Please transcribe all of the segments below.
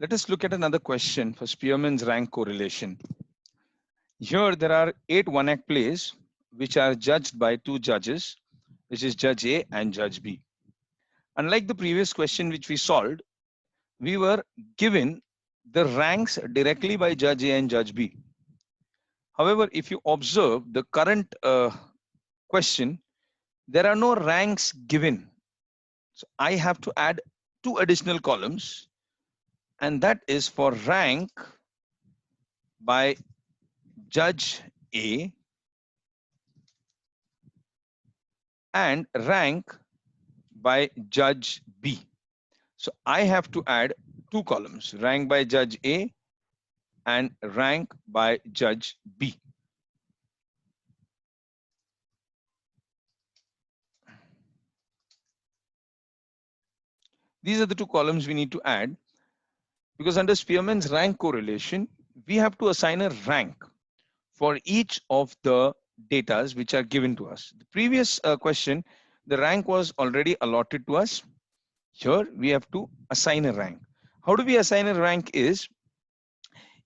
Let us look at another question for Spearman's rank correlation. Here there are 8 one-act plays which are judged by 2 judges, which is Judge A and Judge B. Unlike the previous question which we solved, we were given the ranks directly by Judge A and Judge B. However, if you observe the current question, there are no ranks given. So I have to add 2 additional columns, and that is for rank by Judge A and rank by Judge B. So I have to add 2 columns, rank by Judge A and rank by Judge B. These are the 2 columns we need to add, because under Spearman's rank correlation, we have to assign a rank for each of the datas which are given to us. The previous question, the rank was already allotted to us. Here we have to assign a rank. How do we assign a rank? Is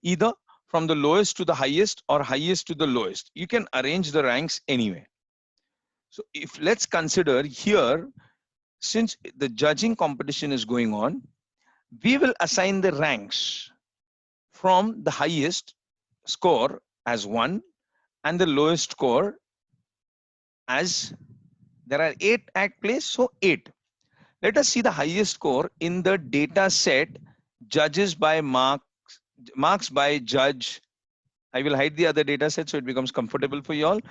either from the lowest to the highest or highest to the lowest. You can arrange the ranks anyway. So if let's consider here, since the judging competition is going on, we will assign the ranks from the highest score as 1 and the lowest score as, there are 8 act plays, so 8. Let us see the highest score in the data set judges by marks by Judge. I will hide the other data set so it becomes comfortable for you all.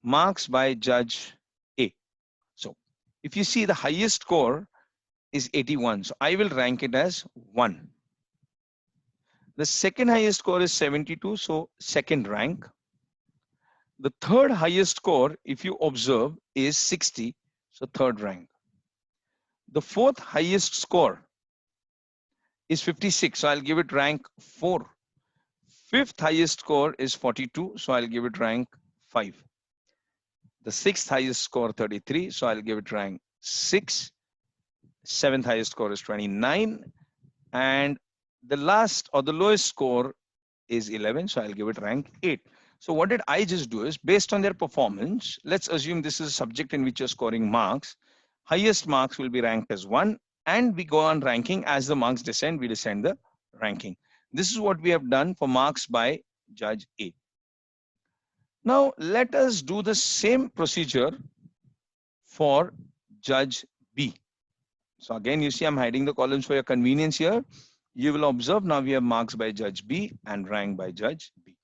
Marks by Judge A. So if you see, the highest score is 81, so I will rank it as 1. The second highest score is 72, so second rank. The third highest score, if you observe, is 60, so third rank. The fourth highest score is 56, so I'll give it rank 4. Fifth highest score is 42, so I'll give it rank 5. The sixth highest score 33, so I'll give it rank 6. Seventh highest score is 29, and the last or the lowest score is 11, so I'll give it rank 8. So what did I just do is, based on their performance, let's assume this is a subject in which you're scoring marks. Highest marks will be ranked as 1, and we go on ranking. As the marks descend, we descend the ranking. This is what we have done for marks by Judge A. Now let us do the same procedure for Judge B. So again, you see I'm hiding the columns for your convenience here. You will observe now we have marks by Judge B and rank by Judge B.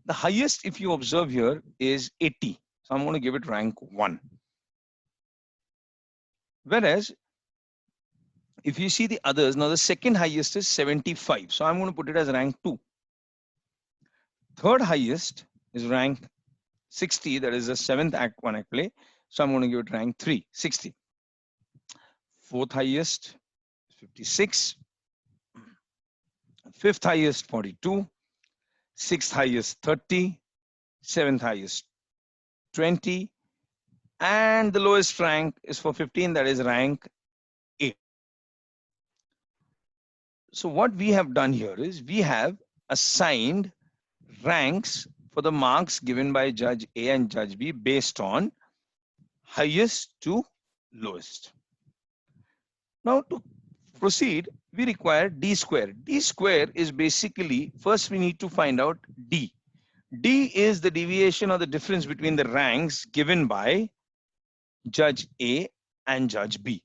The highest, if you observe here, is 80. So I'm going to give it rank 1. Whereas if you see the others, now the second highest is 75. So I'm going to put it as rank 2. Third highest is rank 60. That is the 7th act 1 act play. So I'm going to give it rank 3, 60. Fourth highest, 56. Fifth highest, 42. Sixth highest, 30. Seventh highest, 20. And the lowest rank is for 15. That is rank 8. So what we have done here is we have assigned ranks for the marks given by Judge A and Judge B based on highest to lowest. Now to proceed, we require D square. D square is basically, first we need to find out D. D is the deviation or the difference between the ranks given by Judge A and Judge B.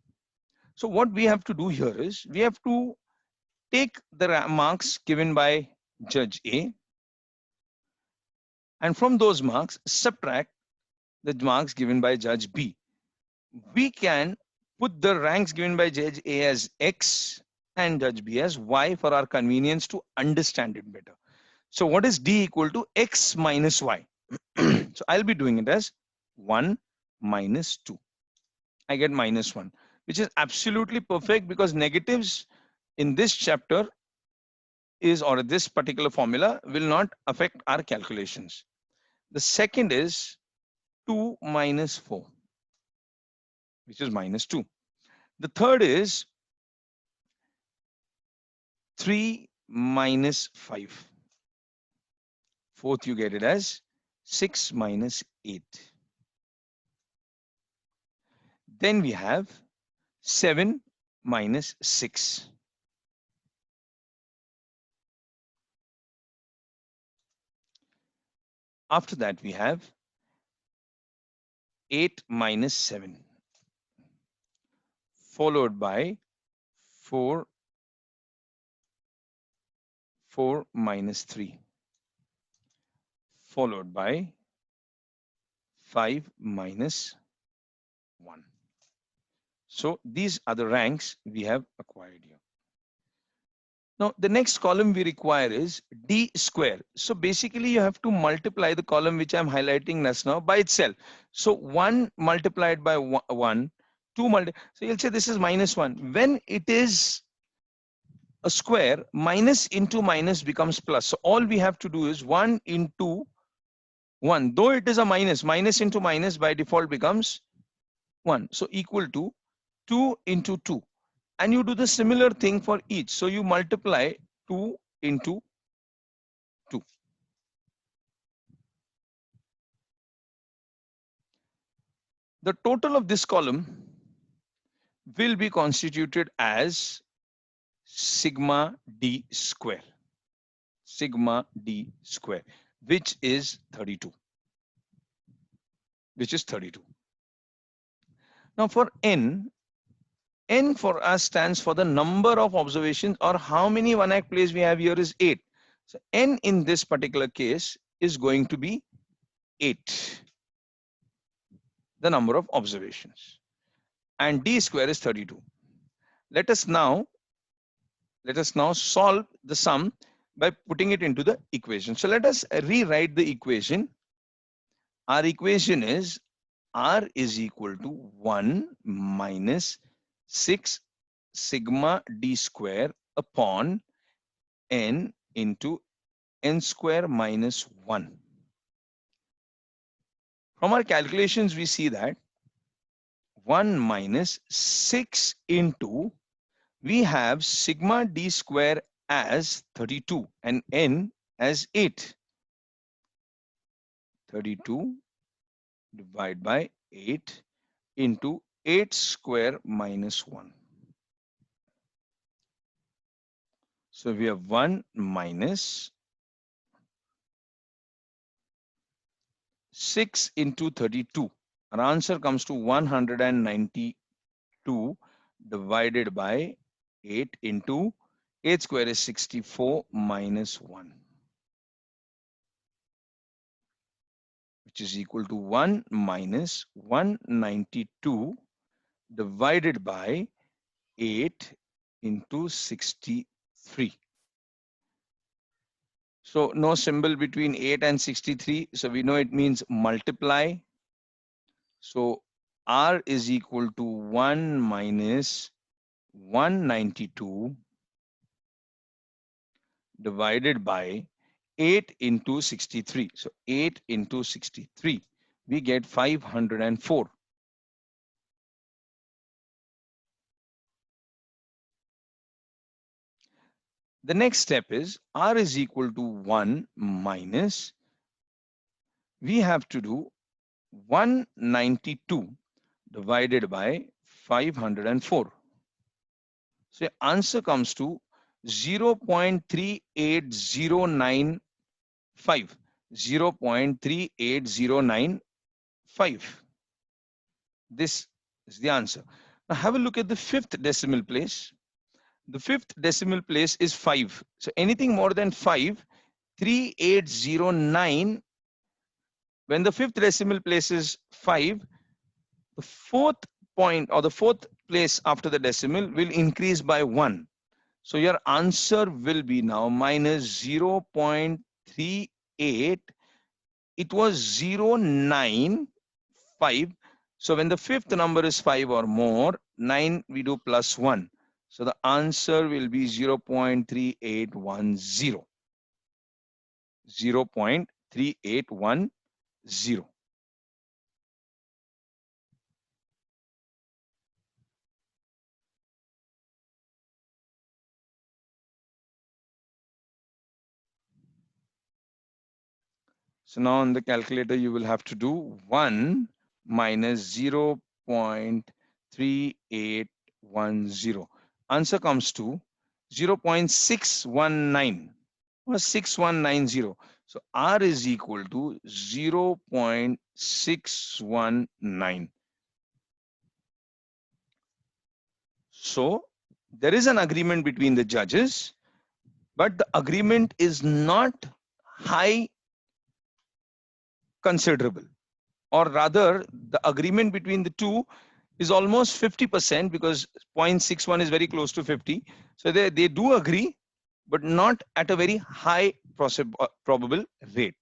So what we have to do here is we have to take the marks given by Judge A, and from those marks subtract the marks given by Judge B. We can put the ranks given by Judge A as X and Judge B as Y for our convenience to understand it better. So what is D equal to? X minus Y. So I'll be doing it as 1 minus 2. I get minus 1, which is absolutely perfect because negatives in this chapter is, or this particular formula will not affect our calculations. The second is 2 minus 4, which is minus 2. The third is 3 minus 5. Fourth, you get it as 6 minus 8. Then we have 7 minus 6. After that, we have 8 minus 7, followed by 4 minus 3, followed by 5 minus 1. So these are the ranks we have acquired here. Now the next column we require is D square. So basically you have to multiply the column which I'm highlighting just now by itself. So 1 multiplied by 1, 2 so you'll say this is minus 1. When it is a square, minus into minus becomes plus. So all we have to do is 1 into 1. Though it is a minus, minus into minus by default becomes 1. So equal to 2 into 2. And you do the similar thing for each. So you multiply 2 into 2. The total of this column will be constituted as sigma d square. Sigma d square, which is 32. Which is 32. Now for n for us stands for the number of observations, or how many one-act plays we have here is 8. So n in this particular case is going to be 8, the number of observations, and d square is 32. Let us now solve the sum by putting it into the equation. So let us rewrite the equation. Our equation is R is equal to 1 minus 6 sigma d square upon n into n square minus 1. From our calculations, we see that 1 minus 6 into, we have sigma d square as 32 and n as 8. 32 divided by 8 into 8 square minus 1. So we have 1 minus 6 into 32. Our answer comes to 192 divided by 8 into 8 square is 64 minus 1, which is equal to 1 minus 192 divided by 8 into 63. So no symbol between 8 and 63. So we know it means multiply. So R is equal to 1 minus 192 divided by 8 into 63. So 8 into 63, we get 504. The next step is R is equal to 1 minus, we have to do 192 divided by 504. So answer comes to 0.38095. 0.38095. This is the answer. Now have a look at the fifth decimal place. The fifth decimal place is 5. So anything more than 5, 3809. When the fifth decimal place is 5, the fourth point or the fourth place after the decimal will increase by 1. So your answer will be now minus 0.38. It was 095. So when the fifth number is 5 or more, 9 we do plus 1. So the answer will be 0.3810. 0.3810. So now on the calculator, you will have to do 1 minus 0.3810. Answer comes to 0.619 or 6190. So R is equal to 0.619. So there is an agreement between the judges, but the agreement is not high considerable, or rather the agreement between the two is almost 50%, because 0.61 is very close to 50. So they do agree, but not at a very high probable rate.